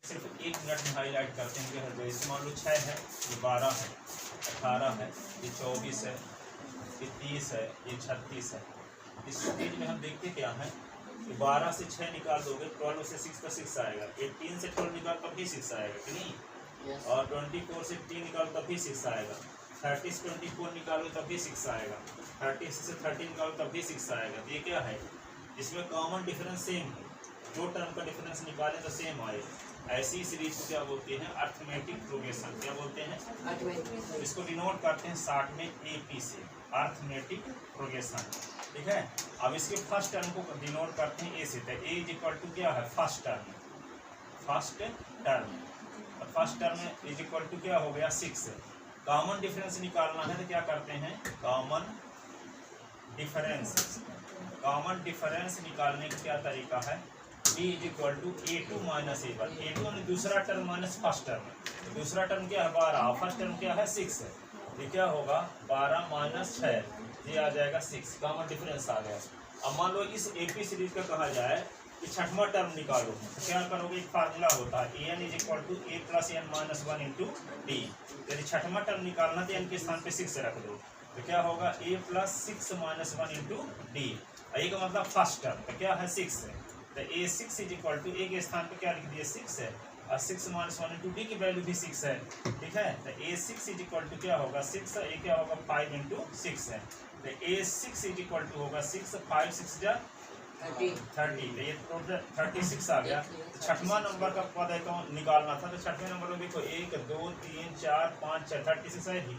सिर्फ 1 मिनट में हाईलाइट करते हैं कि जैसे मान लो 6 है, ये 12 है, 18 है, ये 24 है, ये 30 है, ये 36 है। इस स्टेज में हम देखते क्या है कि 12 से 6 निकाल दोगे 12 से 6 का 6 आएगा, 18 से 12 निकाल तब भी 6 आएगा कि नहीं, और 24 से 3 निकालो तब भी 6 आएगा, 30 से 24 निकालो तब भी 6 आएगा, 30 से 13 निकालो तब भी 6 आएगा। तो ये क्या है, इसमें कॉमन डिफरेंस सेम है, जो टर्म का डिफरेंस निकाले तो सेम आएगा। ऐसी सीरीज को क्या बोलते हैं, अर्थमेटिक प्रोग्रेशन। क्या बोलते हैं, इसको डिनोट करते हैं शॉर्ट में एपी से, अर्थमेटिक प्रोग्रेशन। ठीक है, अब इसके फर्स्ट टर्म को डिनोट करते हैं ए से। तो ए इज इक्वल टू क्या है, फर्स्ट टर्म, फर्स्ट टर्म, और first term is equal to क्या हो गया 6। कॉमन डिफरेंस निकालना है तो क्या करते हैं, कॉमन डिफरेंस, कॉमन डिफरेंस निकालने का क्या तरीका है, b is equal to a2 minus a1। a2 ने दूसरा टर्म माइनस फर्स्ट टर्म, तो दूसरा टर्म क्या है 12, फर्स्ट टर्म क्या है 6 है, ये क्या होगा 12 माइनस 6, ये आ जाएगा 6, कॉमन डिफरेंस आ गया। अब मान लो इस एपी सीरीज का कहा जाए कि छठवां टर्म निकालो, तो क्या करोगे, एक फार्मूला होता है an is equal to a plus n minus 1 into D. यदि छठवां टर्म निकालना तो n के स्थान पे 6 रख दो, तो क्या होगा a plus 6 minus 1 into D. ये का मतलब फर्स्ट टर्म तो क्या है 6 है, तो a6 इज इक्वल टू ए के स्थान पे क्या लिख दिए 6 है, और 6 माइनस 1 इंटू डी की वैल्यू भी 6 है। ठीक है, तो a6 इज इक्वल टू क्या होगा 6, ये क्या होगा 5 इंटू 6 है, तो a6 इज इक्वल टू होगा 6, 5 6 जा 30, तो ये टोटल 36 आ गया। तो छठवां नंबर का पद अकाउंट निकालना था, तो छठवें नंबर में देखो 1 2 3 4 5 6 36 है ही।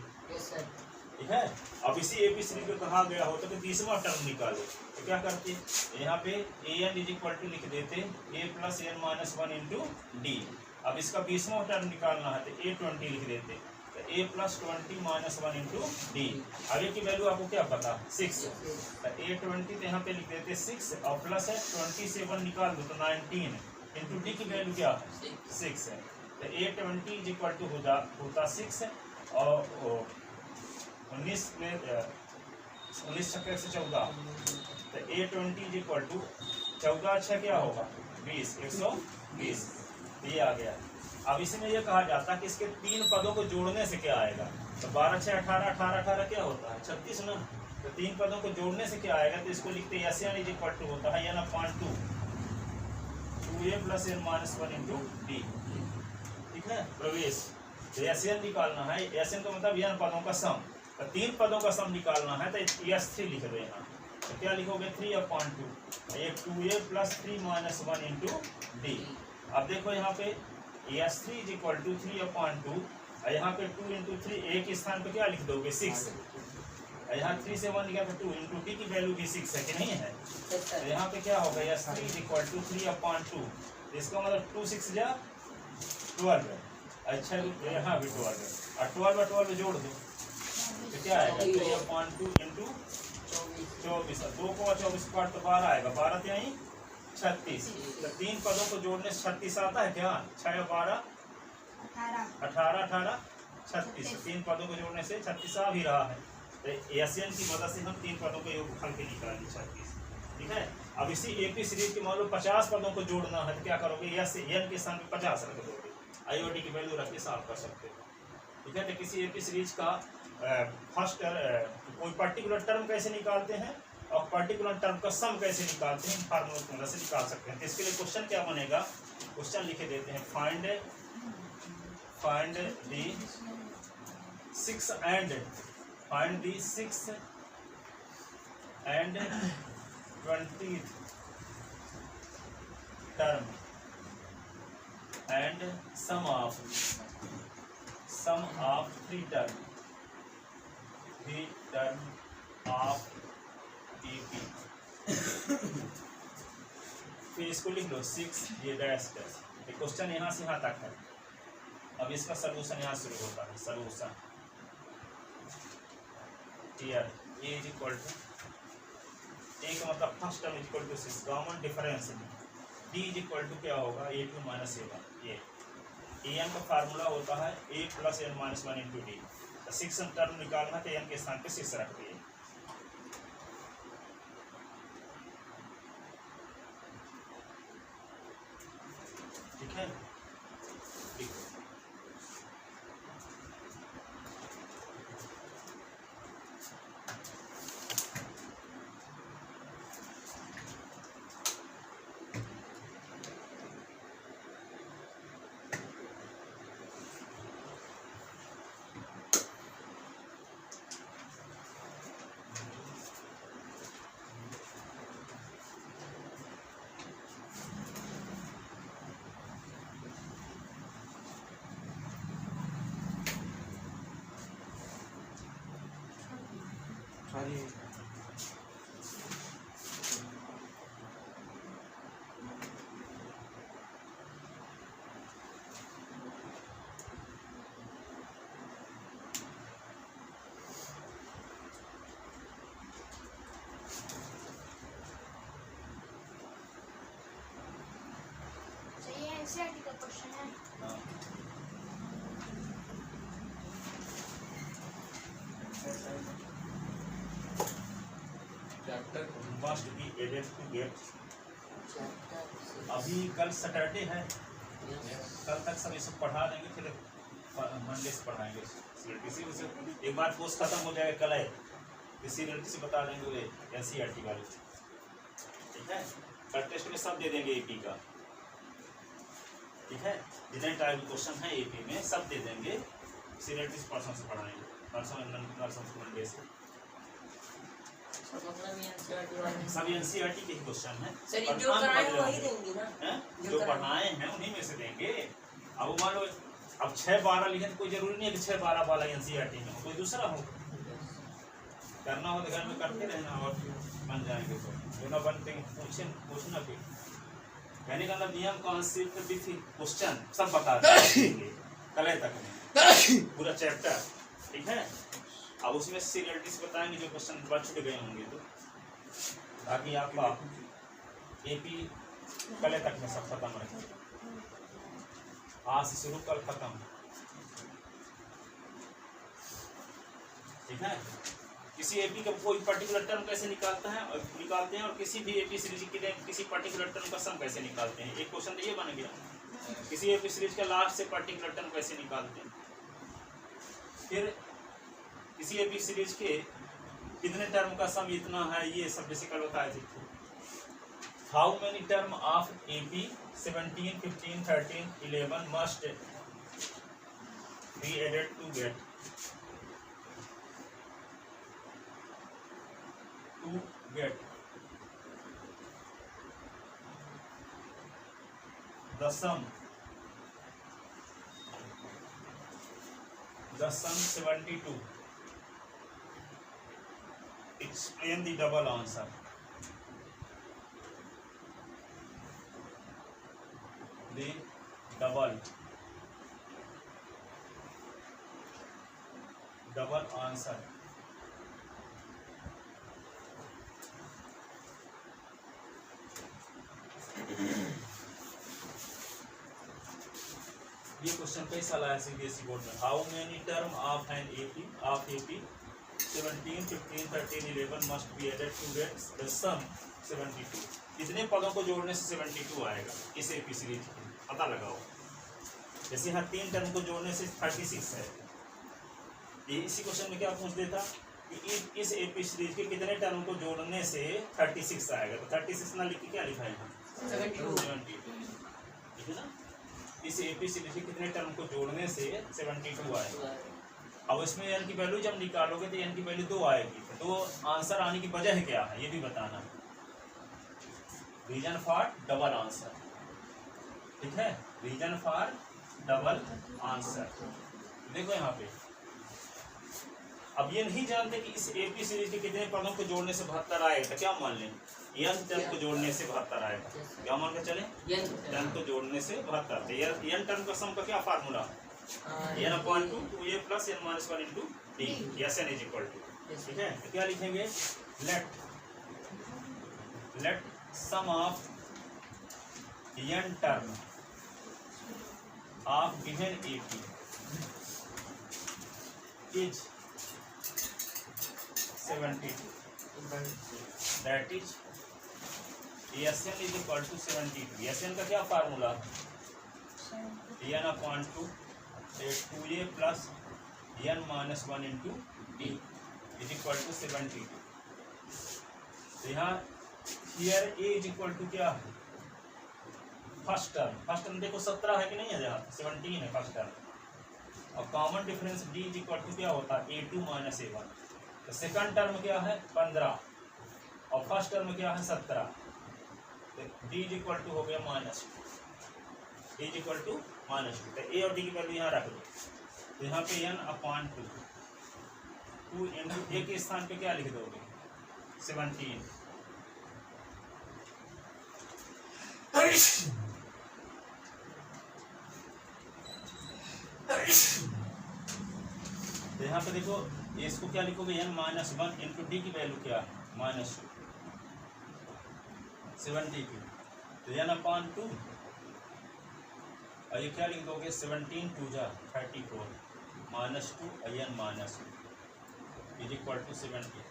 ठीक है, अब इसी एपी सीरीज को कहा गया होता कि 30वां टर्म निकालो, तो क्या करते यहाँ पे an इज इक्वल टू लिख देते a plus n minus 1 into D. अब इसका 20वां टर्म निकालना है तो a20 लिख देते, तो a plus 20 minus 1 into D. आगे की वैल्यू आपको क्या पता 6, तो a20 तो यहाँ पे लिख देते 6, और प्लस है 20 से 1 निकाल दो तो 19 इंटू डी की वैल्यू क्या है 6 है, तो a20 इज इक्वल टू होता 6, और 19 में 19 छक्के से 14, तो a20 इज इक्वल टू 14 6 क्या होगा 20, 120, ये आ गया। अब इसमें यह कहा जाता है कि इसके 3 पदों को जोड़ने से क्या आएगा, तो 12 6 18 18 18 क्या होता है 36 ना, तो 3 पदों को जोड़ने से क्या आएगा, तो इसको लिखते हैं SN इज इक्वल टू होता है या ना 2 2a plus n minus 1 into D. ठीक है, प्रवेश, तो SN निकालना है, SN का मतलब n पदों का सम, तो 3 पदों का सम निकालना है तो S3 लिख दो यहाँ, तो क्या लिखोगे 3/2, ये 2a plus 3 minus 1 into D. अब देखो यहाँ पे S3 इज इक्वल टू 3/2, यहाँ पे 2 इंटू 3, ए के स्थान पे क्या लिख दोगे 6, यहाँ 3 से 1 निकाल तो 2 इंटू डी की वैल्यू भी 6 है कि नहीं है, तो यहाँ पे क्या होगा S3 इज इक्वल टू 3/2, इसका मतलब 2 6 जा 12 है। अच्छा, यहाँ भी 12 है, और 12 12 जोड़ दो तो क्या आएगा 3/2 इंटू 24, 2 को 24 काट तो 12 आएगा, 12 तो यहीं 36, तो 3 पदों को जोड़ने से 36 आता है क्या, 6 12 18 18 36, 3 पदों को जोड़ने से 36 आ भी रहा है, तो SN की मदद से हम 3 पदों को योगफल के निकालेंगे 36। ठीक है, अब इसी एपी सीरीज के मान लो 50 पदों को जोड़ना है तो क्या करोगे, n के स्थान पे 50 रख दोगे, IOD की वैल्यू रख के सॉल्व कर सकते हो। ठीक है, तो किसी एपी सीरीज का फर्स्ट कोई पर्टिकुलर टर्म कैसे निकालते हैं और पर्टिकुलर टर्म का सम कैसे निकालते हैं, फार्मूला की मदद से निकाल सकते हैं। तो इसके लिए क्वेश्चन क्या बनेगा, क्वेश्चन लिखे देते हैं find the 6 and 20th term and sum of 3 term of AP। फिर इसको लिख लो 6 ये डैश डैश, क्वेश्चन यहाँ से यहाँ तक है। अब इसका सलूशन यहाँ शुरू होता है, solution clear, a is equal to a का मतलब first term is equal to 6, common difference d is equal to क्या होगा a2 माइनस a1। ये an का फार्मूला होता है a plus n minus 1 into D, 6 term निकालना तो n के स्थान पे 6 रख दिए। ठीक है, एनसीईआरटी का क्वेश्चन है। Must be added to get. अभी कल सैटरडे है, कल तक सब ये सब पढ़ा देंगे, फिर मंडे से पढ़ाएंगे। किसी से एक बार कोर्स खत्म हो जाएगा कल है, किसी रिलेटिव से बता देंगे वे एनसीईआरटी वाले, ठीक है। कल टेस्ट में सब दे देंगे एपी का, ठीक है। जितने टाइप क्वेश्चन है एपी में सब दे देंगे, सीरियलिटी परसों से पढ़ाएंगे, परसों मंडे से। सब एनसीईआरटी के क्वेश्चन है, जो कराए वही देंगे ना, जो पढ़ाए हैं उन्हीं में से देंगे। अब मान लो अब 6-12 लिखे तो कोई जरूरी नहीं है कि 6-12 वाला एनसीईआरटी में हो, कोई दूसरा हो। करना हो तो घर में करते रहना और बन जाएंगे। तो जो ना बनते पूछना फिर कहने का मतलब नियम कॉन्सेप्ट विथ क्वेश्चन सब बता देंगे कल तक में पूरा चैप्टर, ठीक है। अब उसमें सीरियलिटीज बताएंगे जो क्वेश्चन बच गए होंगे, तो ताकि आपका एपी कल तक में सब खत्म रहे। आज से शुरू कल खत्म, ठीक है। किसी एपी का कोई पर्टिकुलर टर्म कैसे निकालते हैं और किसी भी एपी सीरीज की किसी पर्टिकुलर टर्म का सम कैसे निकालते हैं, एक क्वेश्चन तो ये बन गया। किसी एपी सीरीज का लास्ट से पर्टिकुलर टर्म कैसे निकालते हैं, फिर किसी एपी सीरीज के कितने टर्म का सम इतना है, ये सब बेसिकल बताए थे। How many term of AP 17, 15, 13, 11 must be added to get the sum 72. Explain the double answer. The double answer. ये क्वेश्चन कैसा आया सीबीएसई बोर्ड में। How many term of an AP 17, 15, 13, 11 must be added to get the sum 72। कितने पदों को जोड़ने से 72 आएगा इस एपी सीरीज की पता लगाओ। जैसे यहाँ 3 टर्म को जोड़ने से 36 है, ये इसी क्वेश्चन में क्या पूछ देता कि इस एपी सीरीज के कितने टर्म को जोड़ने से 36 आएगा। तो 36 ना लिख के क्या लिखा है यहाँ 72, ठीक है ना। इस एपी सीरीज के कितने टर्म को जोड़ने से 72 आएगा। अब इसमें एन की वैल्यू जब निकालोगे तो एन की वैल्यू 2 आएगी। तो आंसर आने की वजह क्या है ये भी बताना, रीजन फॉर डबल आंसर, ठीक है। रीजन फॉर डबल आंसर देखो यहाँ पे। अब ये नहीं जानते कि इस एपी सीरीज के कितने पदों को जोड़ने से 72 आएगा, तो क्या मान लें एन टर्म को जोड़ने से 72 आएगा। क्या मान के चले एन को जोड़ने से 72। एन टर्म का सम का क्या formula, n upon 2 2a plus n minus 1 into D, S N is equal to, ठीक है। तो क्या लिखेंगे, let sum of n term of given AP is 72, that is Sn is equal to 72। Sn का क्या formula, n upon 2 2a plus n minus 1 into D is equal to 72। तो यहाँ here a is equal to क्या है, first term देखो 17 है कि नहीं है, जहाँ 17 है फर्स्ट टर्म। और common difference d is equal to क्या होता है a2 माइनस a1। तो सेकंड टर्म क्या है 15 और फर्स्ट टर्म क्या है 17। तो d इज इक्वल टू हो गया -2, d इज इक्वल टू -2। तो a और d की वैल्यू यहाँ रख दो। तो यहाँ पे n अपॉन 2 2 इंटू ए के स्थान पे क्या लिख दोगे 17। तो यहाँ पे देखो इसको क्या लिखोगे n माइनस 1 इंटू डी की वैल्यू क्या माइनस 72 तो n अपॉन 2 और ये क्या लिख दोगे 17 2 जा 34 माइनस 2 और n minus is equal to 70।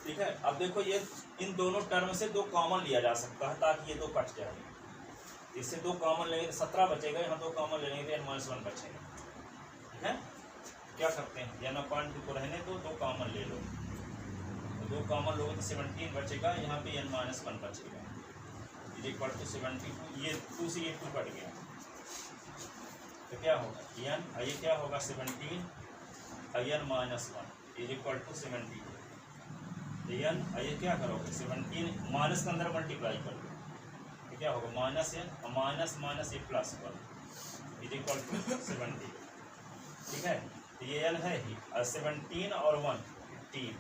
ठीक है, अब देखो ये इन दोनों टर्म से दो कॉमन लिया जा सकता है ताकि ये दो कट जाए। इससे दो कॉमन लेंगे तो 17 बचेगा, यहाँ दो कॉमन लेंगे तो n माइनस 1 बचेगा। ठीक है, क्या करते हैं n अपॉन 2 को रहने दो, दो कॉमन ले लो, तो दो कॉमन लोगे तो 17 बचेगा, यहाँ पे n माइनस 1 बचेगा इज इक्वल टू 72। ये 2 से ये 2 कट गया तो क्या होगा n, ये क्या होगा 17 n minus 1 is equal to 72। n ये क्या करोगे 17 माइनस के अंदर मल्टीप्लाई कर दो तो क्या होगा माइनस n माइनस माइनस ये प्लस 1 इज इक्वल टू 70। ठीक है, तो ये n है ही और 17 और 1 15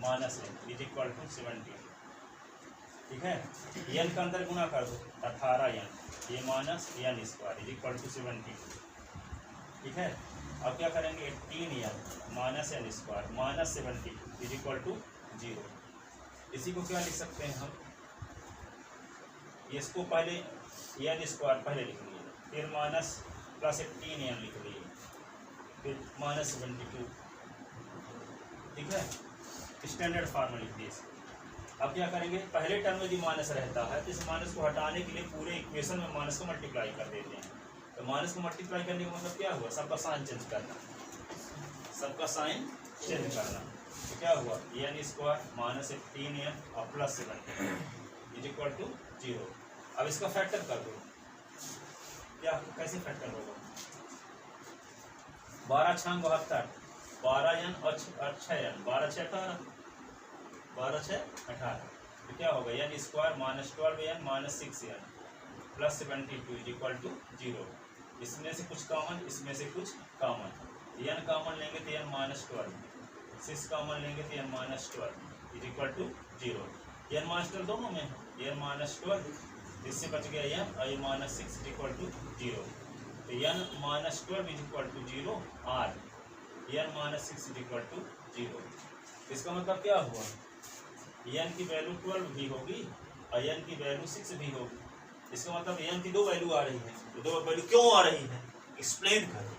minus n is equal to 70। ठीक है, n का अंदर गुना कर दो 18 n ये minus n square is equal to 70। ठीक है, अब क्या करेंगे 18 n minus n square minus 70 is equal to 0। इसी को क्या लिख सकते हैं हम, इसको पहले n स्क्वायर पहले लिख लिए, फिर माइनस प्लस 18 n लिख लिए, फिर माइनस 72। ठीक है, स्टैंडर्ड फॉर्म में लिख दिए इसको। अब क्या करेंगे पहले टर्म में जो माइनस रहता है तो इस माइनस को हटाने के लिए पूरे इक्वेशन में माइनस को मल्टीप्लाई कर देते हैं। तो माइनस को मल्टीप्लाई करने का मतलब क्या हुआ, सबका साइन चेंज करना, सबका साइन चेंज करना। तो क्या हुआ n स्क्वायर माइनस 18n और प्लस 70 इज इक्वल टू 0। अब इसका फैक्टर कर दो, क्या कैसे फैक्टर होगा 12 6 72 12n और 6n 12 6 18 12 6 18 तो क्या होगा n square minus 12n minus 6n plus 72 is equal to 0। इसमें से कुछ कॉमन, इसमें से कुछ कॉमन, n कॉमन लेंगे तो n माइनस 12, 6 कॉमन लेंगे तो n minus 12 is equal to 0। n minus 12 दोनों में n माइनस 12, इससे बच गया n और ये माइनस 6 इज इक्वल टू 0। तो n minus 12 is equal to 0 r n minus 6 is equal to 0। इसका मतलब क्या हुआ n की वैल्यू 12 भी होगी और n की वैल्यू 6 भी होगी। इसका मतलब n की दो वैल्यू आ रही है, तो दो वैल्यू क्यों आ रही है एक्सप्लेन करें।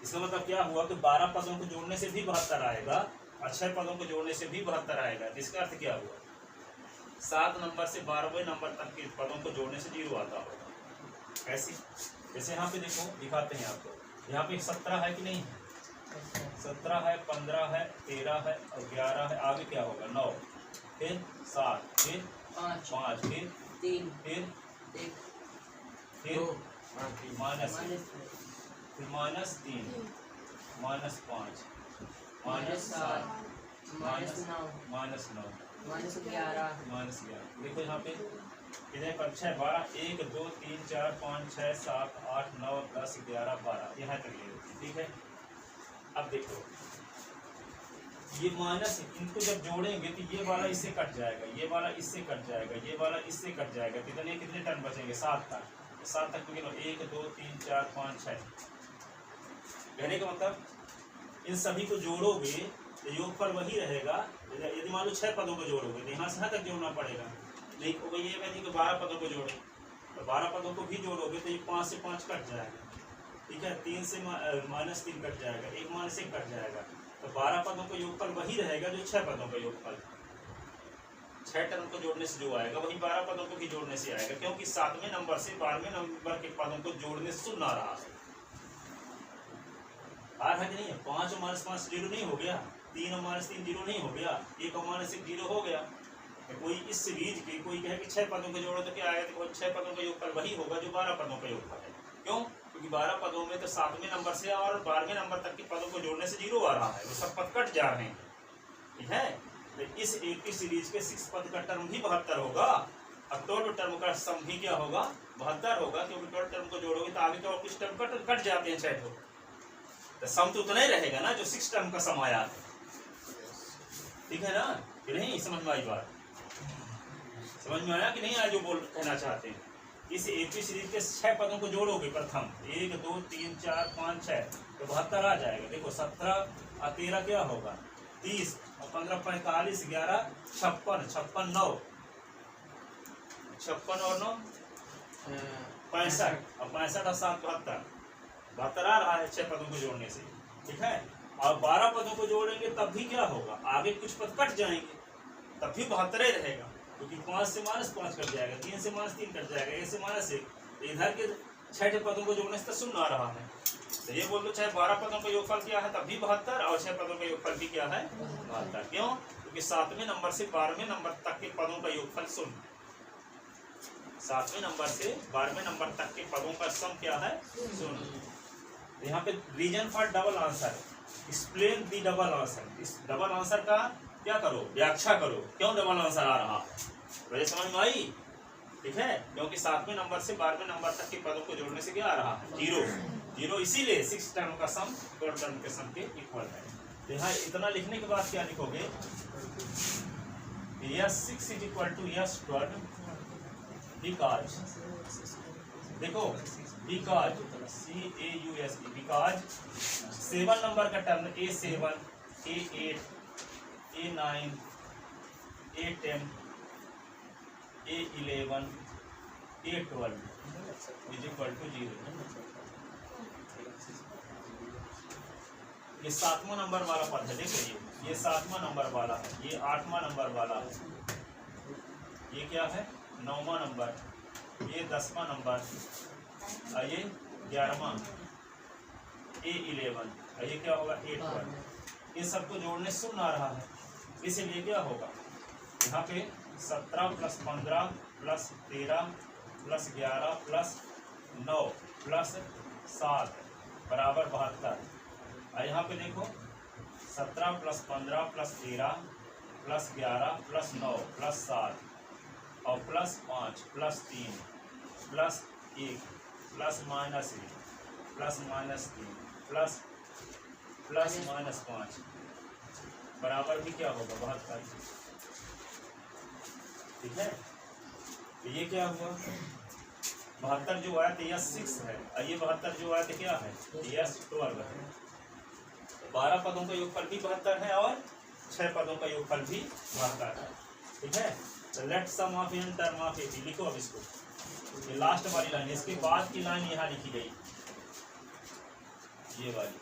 इसका मतलब क्या हुआ कि 12 पदों को जोड़ने से भी 72 आएगा और 6 पदों को जोड़ने से भी 72 आएगा। इसका अर्थ क्या हुआ 7 नंबर से 12वें नंबर तक के पदों को जोड़ने से 0 आता होगा। कैसे, जैसे यहाँ पे देखो दिखाते हैं आपको, यहाँ पे 17 है कि नहीं है, 17 है 15 है 13 है और 11 है, आगे क्या होगा 9 फिर 7 फिर 5 फिर 3 फिर 1 फिर माइनस फिर minus 3 minus 5 minus 7 minus 9 minus 9 minus 11 minus 11। देखो यहाँ पे इधर पर 6 12 1 2 3 4 5 6 7 8 9 10 11 12 यहाँ तक ले लो। ठीक है, अब देखो ये माइनस इनको जब जोड़ेंगे तो ये वाला इससे कट जाएगा, ये वाला इससे कट जाएगा, ये वाला इससे कट जाएगा, कितने कितने टर्म बचेंगे 7 तक। 7 तक गिनो 1 2 3 4 5 6। कहने का मतलब इन सभी को जोड़ोगे तो योगफल वही रहेगा। यदि मान लो 6 पदों को जोड़ोगे तो यहाँ से यहाँ तक जोड़ना पड़ेगा, नहीं वो ये कहती कि 12 पदों को जोड़ो, तो 12 पदों को भी जोड़ोगे तो ये 5 से 5 कट जाएगा। ठीक है, 3 से माइनस 3 कट जाएगा, 1 माइनस 1 कट जाएगा, तो 12 पदों का योगफल वही रहेगा जो 6 पदों का योगफल। 6 टर्म को जोड़ने से जो आएगा वही 12 पदों को भी जोड़ने से आएगा, क्योंकि 7वें नंबर से 12वें नंबर के पदों को जोड़ने से सुन आ रहा है। आर है कि नहीं है, 5 और माइनस 5 0 नहीं हो गया, 3 और माइनस 3 0 नहीं हो गया, 1 और माइनस 1 0 हो गया। तो कोई इस सीरीज के कोई कहे कि 6 पदों को जोड़ो तो क्या आएगा, तो 6 पदों का योगफल वही होगा जो 12 पदों का योगफल है। क्यों, क्योंकि 12 पदों में तो 7वें नंबर से और 12वें नंबर तक के पदों को जोड़ने से 0 आ रहा है, वो सब पद कट जा रहे हैं। ठीक है, तो इस एक की सीरीज के 6 पद का टर्म भी 72 होगा। अब टोटल टर्म का सम भी क्या होगा 72 होगा, क्योंकि टोटल टर्म को जोड़ोगे तो आगे तो और कुछ टर्म कट जाते हैं 6 तो तो सम तो उतना ही रहेगा ना जो 6 टर्म का सम आया है, ठीक है ना? कि नहीं? समझ में आई बात? समझ में आया कि नहीं आया जो बोल कहना चाहते हैं? इस एपी सीरीज के 6 पदों को जोड़ोगे प्रथम 1 2 3 4 5 6 तो 72 आ जाएगा। देखो 17 और 13 क्या होगा 30 और 15 45 11 56 56 9 56 और 9 65 और 65 और 7 72 आ रहा है 6 पदों को जोड़ने से, ठीक है? और 12 पदों को जोड़ेंगे तब भी क्या होगा, आगे कुछ पद कट जाएंगे तब भी 72 रहेगा, क्योंकि 5 से -5 कट जाएगा, 3 से -3 कट जाएगा, 1 से -1। इधर के 6 पदों को जोड़ने से तो शून्य आ रहा है। तो ये बोल दो चाहे 12 पदों का योगफल क्या है तब भी 72 और 6 पदों का योगफल भी क्या है 72। क्यों? क्योंकि 7वें नंबर से 12वें नंबर तक के पदों का योगफल शून्य, 7वें नंबर से 12वें नंबर तक के पदों का सम क्या है शून्य। यहाँ पे reason for double answer, explain the double answer. इस डबल आंसर का क्या करो, व्याख्या करो, क्यों डबल आंसर आ रहा है, वजह समझ में आई? ठीक है, क्योंकि 7वें नंबर से 12वें नंबर तक के पदों को जोड़ने से क्या आ रहा है 0 0, इसीलिए 6 टर्म का सम 12 टर्म के सम के इक्वल है। तो यहाँ इतना लिखने के बाद क्या लिखोगे, S 6 is equal to S 12 because, देखो बिकॉज CAUSE, बिकॉज 7 नंबर का term A7 A8 A9 A10 A11 A12 is equal to 0। ये 7वां नंबर वाला पद है, देखिए ये 7वां नंबर वाला है, ये 8वां नंबर वाला है, ये क्या है 9वां नंबर, ये 10वां नंबर और ये 11वां A11 और ये क्या होगा A12। ये सबको जोड़ने से शून्य आ रहा है, इसलिए क्या होगा यहाँ पे 17 + 15 + 13 + 11 + 9 + 7 बराबर 72। और यहाँ पे देखो 17 + 15 + 13 + 11 + 9 + 7 और +5 + 3 + 1 +-1 +-3 +-5 बराबर भी क्या होगा 72, ठीक है? तो ये क्या हुआ 72 जो आया तो यस 6 है और ये 72 जो आया तो क्या है यस 12 है। 12 पदों का योगफल भी 72 है और 6 पदों का योगफल भी 72 है, ठीक है? तो let sum of n term of AP लिखो अब इसको, ये लास्ट वाली लाइन, इसके बाद की लाइन यहाँ लिखी गई, ये वाली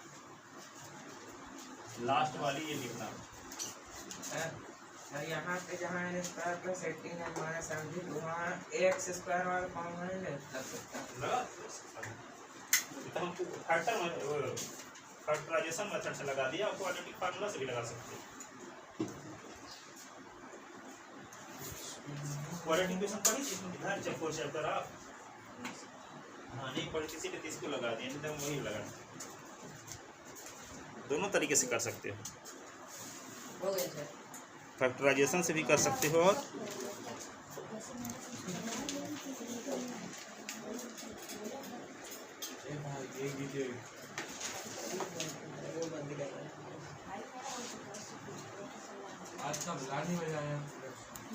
लास्ट वाली ये लिखना। यहाँ पे जहाँ n² + 18n - 17 वहाँ ax² वाला फॉर्मूला नहीं लग सकता, हम फैक्टराइजेशन मेथड से लगा दिया, क्वाड्रेटिक फार्मूला से भी लगा सकते हैं। क्वाड्रेटिक इक्वेशन पढ़ी थी इधर चैप्टर चैप्टर आप, हाँ नहीं पढ़ी किसी ने इसको लगा दिया, नहीं तो वही लगा, दोनों तरीके से कर सकते हो, हो गया सर। फैक्टराइजेशन से भी कर सकते हो और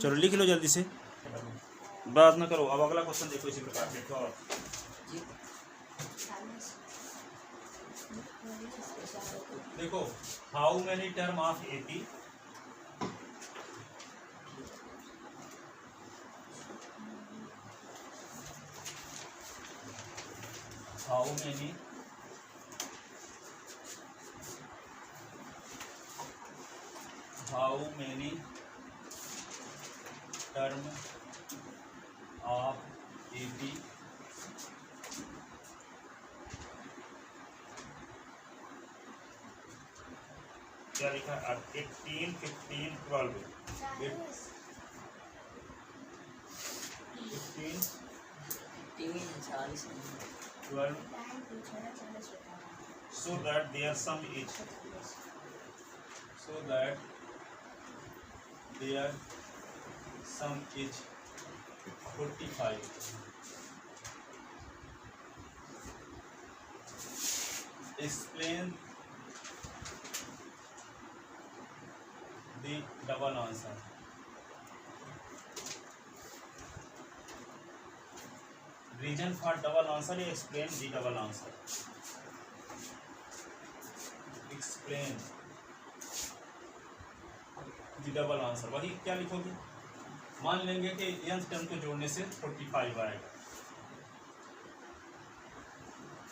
चलो लिख लो जल्दी से, बात ना करो। अब अगला क्वेश्चन देखो इसी प्रकार देखो, और देखो how many term of AP how many term of AP क्या लिखा है 18 15 12 12 so that their sum is 45. Explain the double answer. Reason for double answer, explain the double answer. Explain the double answer. वही क्या लिखोगे? मान लेंगे कि nth term को जोड़ने से 45 आएगा,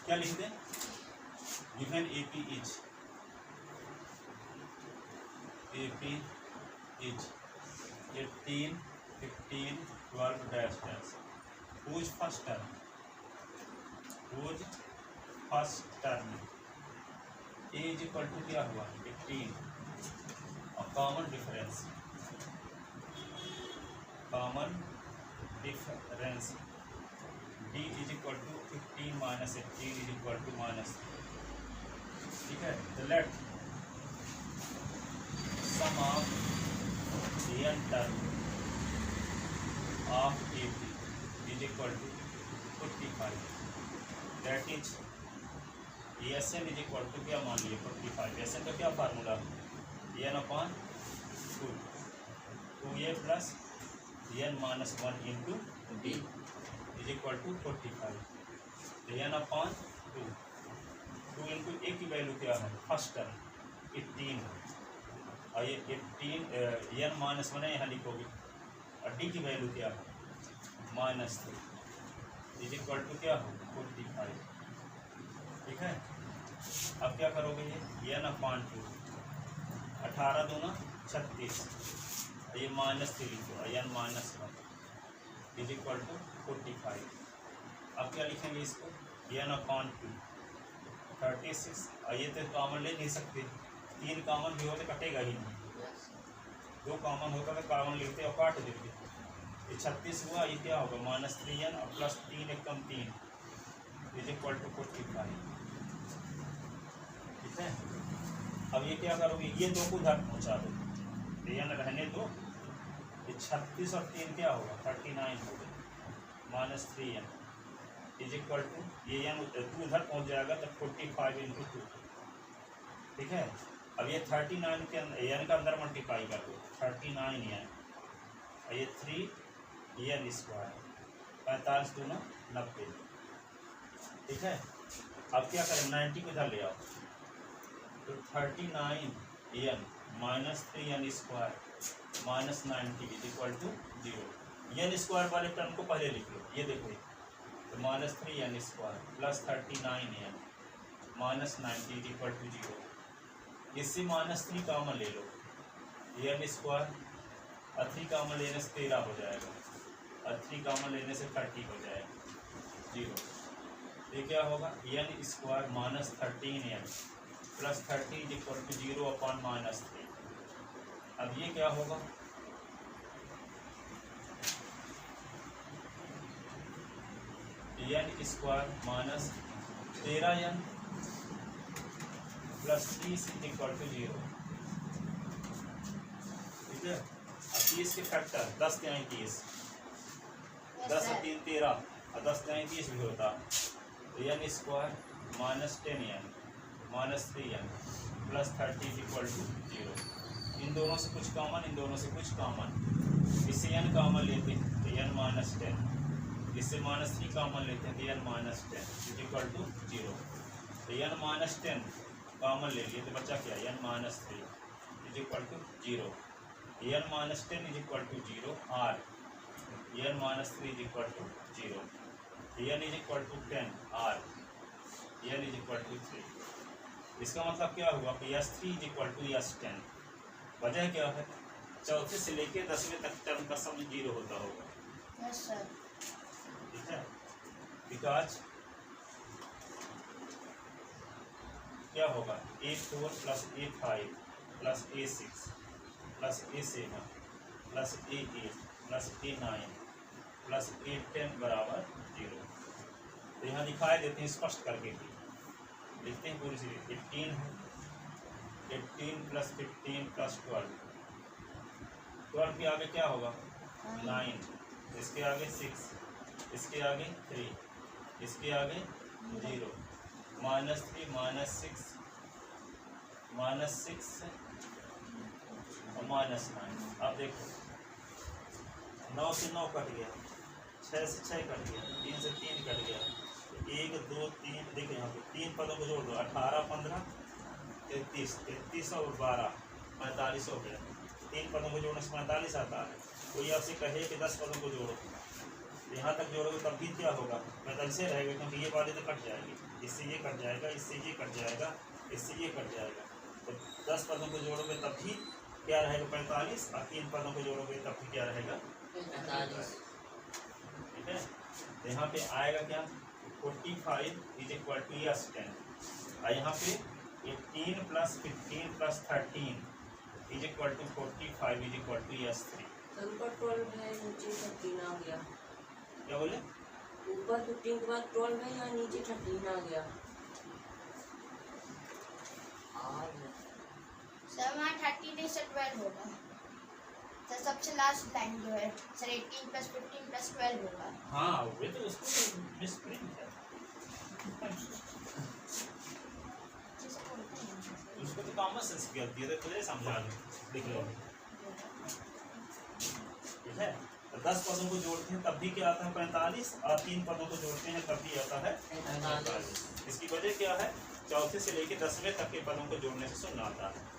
क्या लिख दें? Given AP is 18, 15, 12 dash dash. Whose first term? Whose first term? A is equal to क्या हुआ? 18. और common difference. D is equal to 15 minus 18 is equal to minus 3. ठीक है, तो let sum of the n term of AP is equal to 45. That is Sn is equal to क्या मान लिए 45. Sn का क्या formula? n upon 2, 2a plus n minus 1 into d is equal to 45. तो n upon 2, 2 into a की value क्या है? First term 18 है, और ये 18 n माइनस 1 है, यहाँ लिखोगे, और d की वैल्यू क्या है? -3 इज इक्वल टू क्या हो? 45. ठीक है, अब क्या करोगे? ये n upon 2, 18 दूना 36, ये -3 लिखो, n minus 1 is equal to 45. अब क्या लिखेंगे इसको? n upon 2, 36, और ये तो कॉमन ले नहीं सकते, 3 कॉमन भी हो तो कटेगा ही नहीं, 2 कॉमन होता तो कॉमन लिखते और काट देते. ये 36 हुआ, ये क्या होगा? -3n और प्लस 3 एक कम 3 इज इक्वल टू 45. ठीक है, अब ये क्या करोगे? ये 2 को उधर पहुँचा दो, n रहने दो, ये 36 और 3 क्या होगा? 39 हो गया, -3n इज इक्वल टू ये n 2 उधर पहुँच जाएगा तो 45 into 2. ठीक है, अब ये 39 के n का अंदर मल्टीप्लाई कर दो, 39n, और ये 3n स्क्वायर, 45 दूना 90. ठीक है, अब क्या करें? 90 को इधर ले आओ, तो 39n minus 3n square minus 90 is equal to 0. n square वाले टर्म को पहले लिख लो, ये देखो, तो -3n square plus 39n minus 90 is equal to 0. इससे -3 कॉमन ले लो, n स्क्वायर, और 3 कॉमन लेने से 13 हो जाएगा, और 3 कॉमन लेने से 30 हो जाएगा, 0. ये क्या होगा? n square -13n plus 30 is equal to 0 upon -3. अब ये क्या होगा? n square minus 13n plus 30 is equal to 0. ठीक है, अब 30 के फैक्टर 10 के 30, 10 और 3 13, और 10 के 30 भी होता, तो n square minus 10n minus 3n plus 30 is equal to 0. इन दोनों से कुछ कॉमन, इन दोनों से कुछ कॉमन, इससे n कॉमन लेते हैं तो n माइनस 10, इससे -3 कॉमन लेते हैं तो n minus 10 is equal to 0. तो n माइनस 10 कॉमन ले लिए तो बचा क्या? n minus 3 is equal to 0. n minus 10 is equal to 0 r, n minus 3 is equal to 0, n is equal to 10 r, n is equal to 3. इसका मतलब क्या हुआ कि S3 is equal to S10. वजह क्या है? चौथे से लेके 10वें तक टर्म का सम 0 होता होगा. Yes sir. ठीक है, बिकॉज क्या होगा? A4 plus A5 plus A6 plus A7 plus A8 plus A9 plus A10 बराबर 0. तो यहाँ दिखाई देते हैं स्पष्ट करके कि लिखते हैं पूरी सीरीज. 18 है, 18 प्लस 15 प्लस 12, 12 के आगे क्या होगा? 9, इसके आगे 6, इसके आगे 3, इसके आगे 0, -3 -6 और -9। अब देखो 9 से 9 कट गया, 6 से 6 कट गया, 3 से 3 कट गया, 1 2 3, देखो यहाँ पे 3 पदों को जोड़ दो, 18 15 33, 33 और 12 45 हो गया। 3 पदों को जोड़ने से 45 आता है। कोई आपसे कहे कि 10 पदों को जोड़ो, यहाँ तक जोड़ोगे तब भी क्या होगा, 45 से रहेगा, क्योंकि ये वाले तो कट जाएगी, इससे ये कट जाएगा, इससे ये कट जाएगा, इससे ये कट जाएगा। तो 10 पदों को जोड़ोगे तब भी क्या रहेगा 45, और 3 पदों को जोड़ोगे तब भी क्या रहेगा 45। ठीक है, तो यहाँ पे आएगा क्या 45 इज इक्वल टू यस 10, और यहाँ पे 18 + 15 + 13 is equal to 45 is equal to S 3। ऊपर 12 है, नीचे 13 आ गया। क्या बोले, ऊपर 15 के बाद 12 है या नीचे 13 आ गया। सर वहाँ 30 से 12 होगा। सर सबसे लास्ट लाइन जो है सर 18 + 15 + 12 होगा। हाँ वे तो उसको मिसप्रिंट है, उसको तो कॉमन सेंस की गलती है, तो तुझे समझा दो, लिख लो। ठीक है, तो 10 पदों को जोड़ते हैं तब भी क्या आता है 45, और 3 पदों को जोड़ते हैं तब भी आता है 45। इसकी वजह क्या है, चौथे से लेकर 10वें तक के पदों को जोड़ने से शून्य आता है।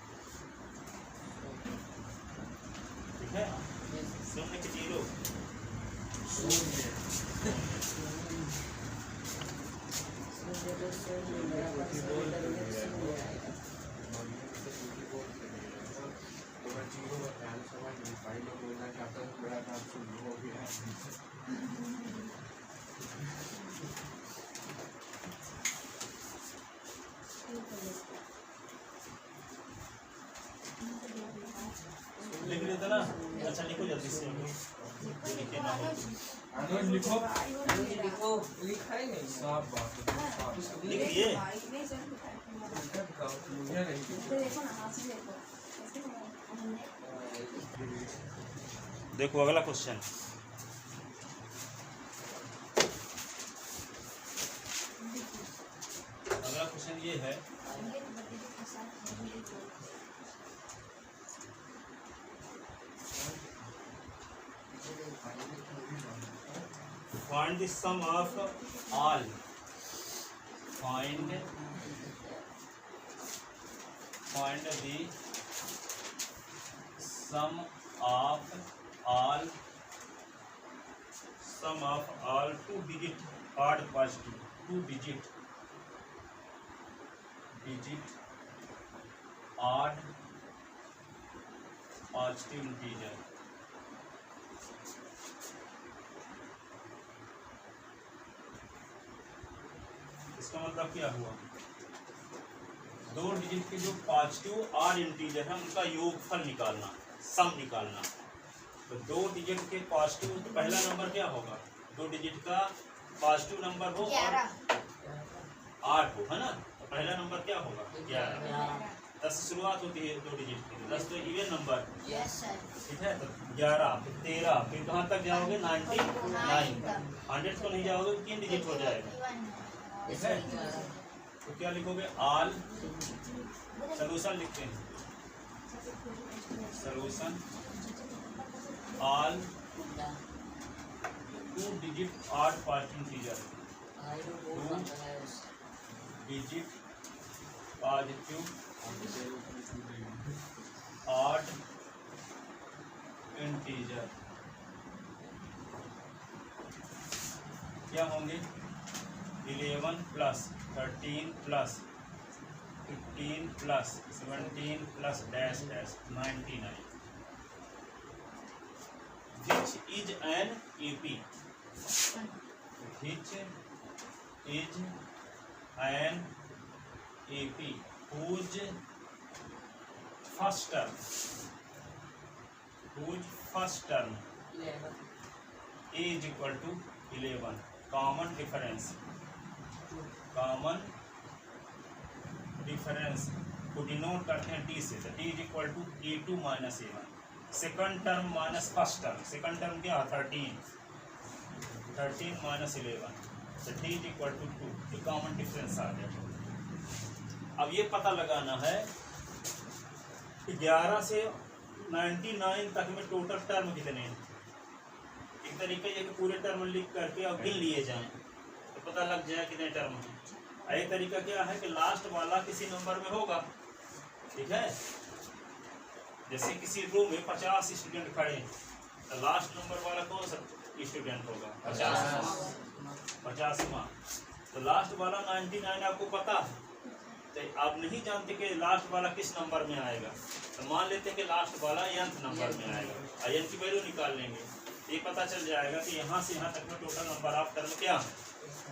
ठीक है, शून्य के 0 लिख लेते ना। अच्छा लिखो जल्दी से, लिखे ना हो आनंद लिखो। लिखो। लिखा ही नहीं। साफ बात है, साफ। लिखिए। मुझे नहीं देखो अगला क्वेश्चन, अगला क्वेश्चन ये है, find the sum of all, find the sum of all 2-digit odd positive, 2-digit odd positive integer। इसका मतलब क्या हुआ, 2 डिजिट के जो पॉजिटिव ऑड इंटीजर है उनका योगफल निकालना, सम निकालना। तो 2 डिजिट के पॉजिटिव, तो पहला नंबर क्या होगा, 2 डिजिट का पॉजिटिव नंबर हो और 8 हो, है ना। तो पहला नंबर क्या होगा 11। 10 से शुरुआत होती है 2 डिजिट की, 10 तो इवन नंबर। Yes sir. ठीक है, तो 11 फिर 13 फिर कहाँ तक जाओगे 99, 100 तो नहीं जाओगे, 3 डिजिट हो जाएगा। ठीक है, तो क्या लिखोगे, ऑल, सॉल्यूशन लिखते हैं, solution all 2 digit odd positive integer, 2 digit positive odd integer क्या होंगे, 11 + 13 + 15 + 17 + dash dash 99, which is an AP, which is an AP whose first term A is equal to 11, common difference को denote करते हैं D से, तो D is equal to A2 - A1, second term minus first term, second term क्या 13 - 11, तो D is equal to 2, ये common difference आ गया। अब ये पता लगाना है कि 11 से 99 तक में टोटल टर्म कितने हैं। एक तरीका ये कि पूरे टर्म लिख करके और गिन लिए जाएं तो पता लग जाए कितने टर्म हैं। एक तरीका क्या है कि लास्ट वाला किसी नंबर में होगा, ठीक है। जैसे किसी रूम में 50 स्टूडेंट खड़े हैं तो लास्ट नंबर वाला कौन सा स्टूडेंट होगा? 50वां। तो लास्ट वाला 99 आपको पता है, तो आप नहीं जानते कि लास्ट वाला किस नंबर में आएगा, तो मान लेते हैं कि लास्ट वाला nth नंबर में आएगा और n की वैल्यू निकाल लेंगे, ये पता चल जाएगा कि यहाँ से यहाँ तक में टोटल नंबर ऑफ टर्म क्या है।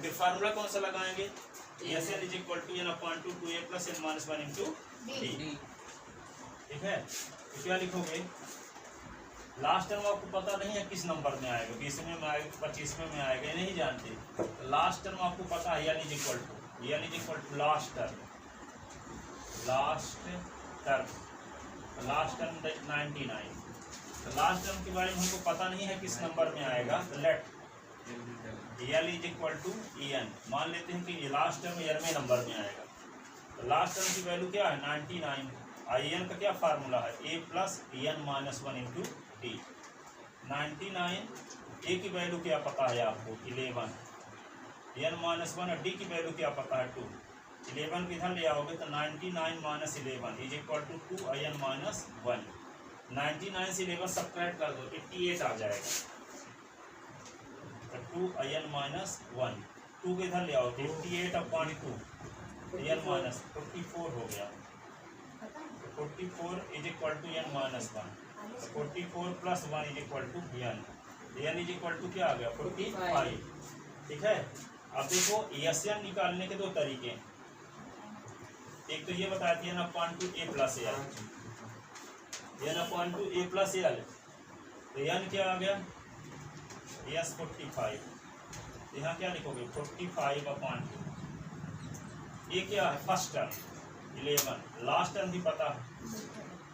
फिर फार्मूला कौन सा लगाएंगे? Sn = n/2 2a + n - 1 × d, ठीक है। तो क्या लिखोगे? लास्ट टर्म आपको पता नहीं है किस नंबर में आएगा, 20वें में आएगा, 25वें में आएगा, ये नहीं जानते। तो लास्ट टर्म आपको पता है n = last term, last term 99। तो लास्ट टर्म के बारे में हमको पता नहीं है किस नंबर में आएगा, तो लेट L = En, मान लेते हैं कि ये लास्ट टर्म 11वें नंबर में आएगा। तो लास्ट टर्म की वैल्यू क्या है? 99। En का क्या फार्मूला है? a + n - 1 × d। 99 a की वैल्यू क्या पता है आपको? 11। n - 1 d की वैल्यू क्या पता है? 2। 11 किधर ले आओगे तो 99 - 11 = 2n - 1। 99 से 11 सब्ट्रैक्ट कर दो, 88 आ जाएगा। तो 2n - 1, 2 किधर ले आओ? 88/2 n - 44 हो गया। 44 = n - 1। 44 + 1 = n। n = क्या आ गया? 45, ठीक है। अब देखो Sn निकालने के दो तरीके हैं। एक तो ये बताया थी n/2 a + l, n/2 a + l, तो n क्या आ गया? S 45। यहाँ क्या लिखोगे? 45/2। ये क्या है? फर्स्ट टर्म 11, लास्ट टर्म भी पता है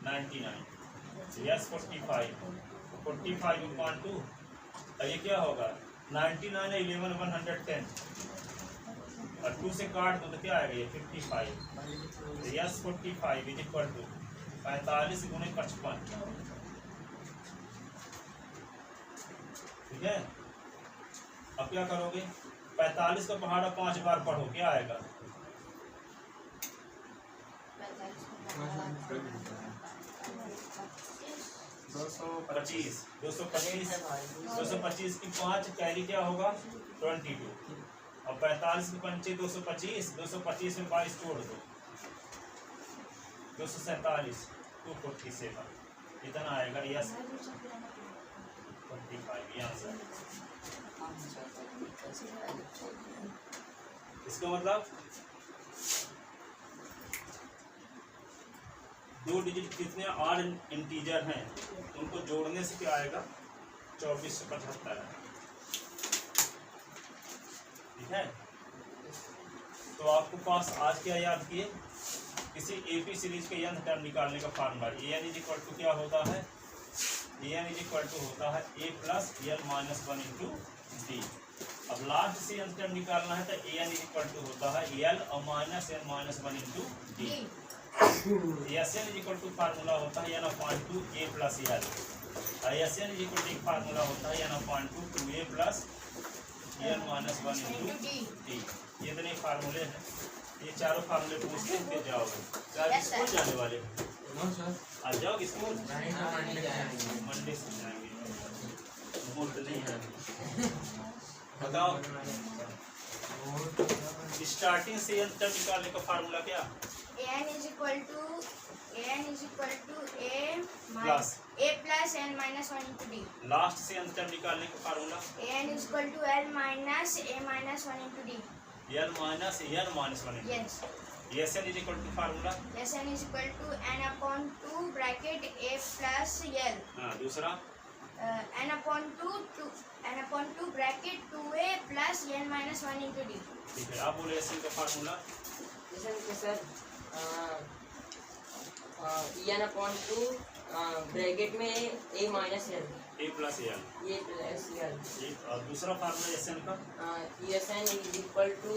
99। S 45, 45/2, और ये क्या होगा? 99 11 110, और 2 से काट दो तो क्या आएगा? ये 55। तो S 45 = 45 × 55, ठीक है। अब क्या करोगे? 45 का पहाड़ा 5 बार पढ़ो, क्या आएगा? 225। 225 की 5 कैरी क्या होगा? 22। और 45 की 5 225, 225 में 22 जोड़ दो, 247, 247, इतना आएगा। यस 45 यहाँ से। इसका मतलब 2 डिजिट कितने ऑड इंटीजर हैं उनको जोड़ने से क्या आएगा? 2475, ठीक है। तो आपको पास आज क्या याद किए? किसी एपी सीरीज के nth टर्म निकालने का फार्मूला an = क्या होता है? an = होता है a + n - 1 × d। अब लास्ट से nth टर्म निकालना है तो an = होता है l और -n - 1 × d। Sn = फार्मूला होता है n/2 a + l, और Sn = एक फार्मूला होता है n/2 2a + n - 1 × d। ये इतने फार्मूले हैं, ये चारों फार्मूले पूछ के फिर जाओगे। क्या स्कूल जाने वाले? आज जाओगे स्कूल? मंडे से जाएंगे, मुहूर्त नहीं है। बताओ स्टार्टिंग से अंत तक निकालने का फार्मूला क्या? an = a plus a + n - 1 × d। Last से अंत तक निकालने का formula an = l - a - 1 × d। l - n - 1 Yes. Sn = formula Sn = n/2 bracket a + l। हाँ, दूसरा n/2 bracket 2a + n - 1 × d। ठीक है। आप बोले Sn का फार्मूला जैसे सर n/2 ब्रैकेट में a - l, a + l, ये प्लस l। एक और दूसरा फार्मूला Sn का Sn = n/2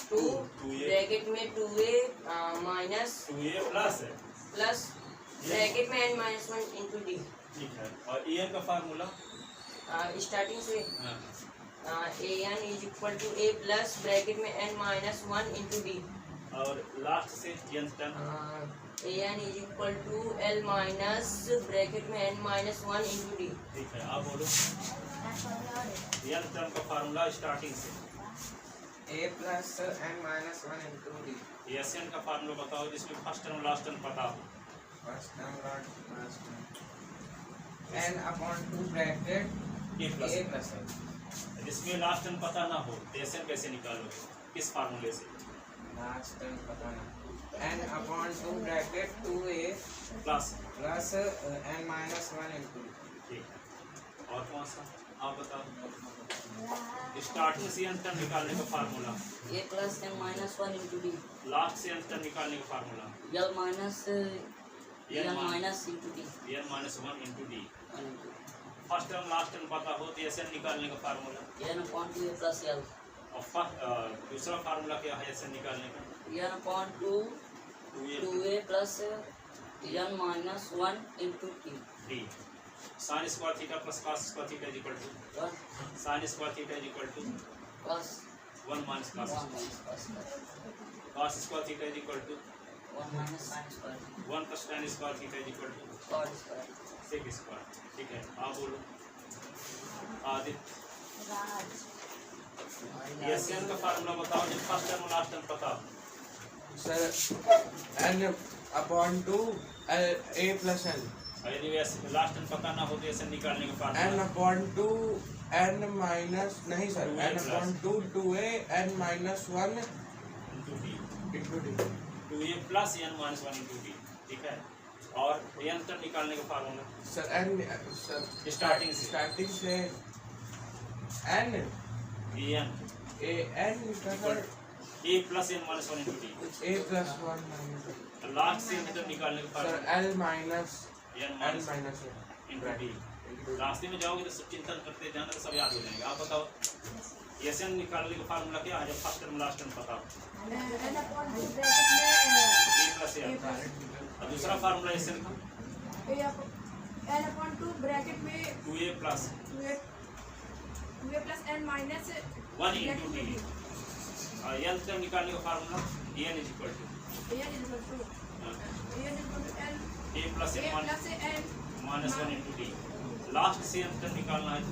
2a ब्रैकेट में 2a - 2a + प्लस ब्रैकेट में n minus one into D. ठीक है, और an का फार्मूला स्टार्टिंग से a n is equal to a plus bracket में n minus one into d. और लास्ट से n term a n is equal to L minus bracket में n minus one into D. ठीक है, आप बोलो n term का formula starting से a plus n minus one into D. Sn का फार्मूला बताओ जिसमें फर्स्ट टर्म लास्ट टर्म पता हो। First term n upon 2 bracket a a plus plus जिसमें लास्ट टर्म पता ना हो तो Sn कैसे निकालोगे, किस फार्मूले से? लास्ट टर्म पता ना n upon 2 bracket 2a plus plus n minus one into ठीक है, और कौन सा आप बताओ। स्टार्टिंग से n टर्म निकालने का formula, a plus n minus one into d. Last से n टर्म निकालने का formula l minus l minus into d. n minus one into d. First term last term पता हो तो Sn निकालने का formula, n upon two a plus l. और दूसरा फार्मूला क्या है Sn निकालने का? N upon two 2a plus n minus one into d. D. Sine square theta plus cos square theta is equal to sine square theta is equal to plus 1 minus cos one minus cos cos square theta is equal to one minus sine square 1 plus tan square theta is equal to cot square. Sec square. ठीक है, आप बोलो Aditya. Sn का formula बताओ जो first term last term पता हो। Sir n upon 2 a plus n और यदि लास्ट टर्म पता ना हो तो Sn निकालने का n formula upon 2 n minus नहीं sir 2a n upon 2 2a n minus 1 into d, into d. 2a plus n minus 1 into D. ठीक है, और n टर्म निकालने का formula sir n sir starting से स्टार्टिंग से n an a n sir a plus n minus 1 into d. a plus 1 minus last से n term निकालने का sir formula l minus n n minus minus into D. रास्ते में जाओगे तो सब चिंतन करते जाना तो सब याद हो जाएगा। आप बताओ Sn निकालने का फार्मूला क्या है जब फर्स्ट टर्म लास्ट टर्म पता हो? n upon 2 a plus n। और दूसरा फार्मूला Sn का n अपॉन 2 ब्रैकेट में 2a plus 2a plus n minus 1 into d. और n टर्म निकालने का formula n is equal to n is equal to n a plus n plus n minus 1 into d. Last से n term निकालना है तो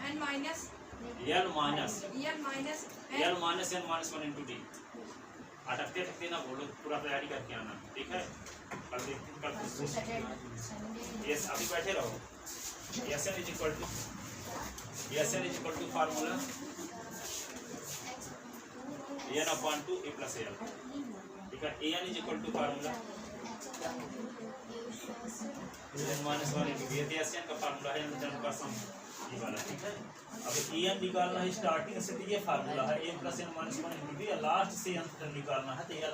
n minus l minus n n minus 1 into d. अटकते अटकते ना बोलो, पूरा तैयारी करके आना। ठीक है, कल देखते कल यस अभी बैठे रहो। Sn is equal to formula n upon 2 a plus l। ठीक है, an is equal to formula n minus 1 into ये Sn का फार्मूला है n टर्म का सम ये वाला। ठीक है, अब an निकालना है स्टार्टिंग से तो ये फार्मूला है a plus n minus 1 into d. Last से n टर्म निकालना है तो l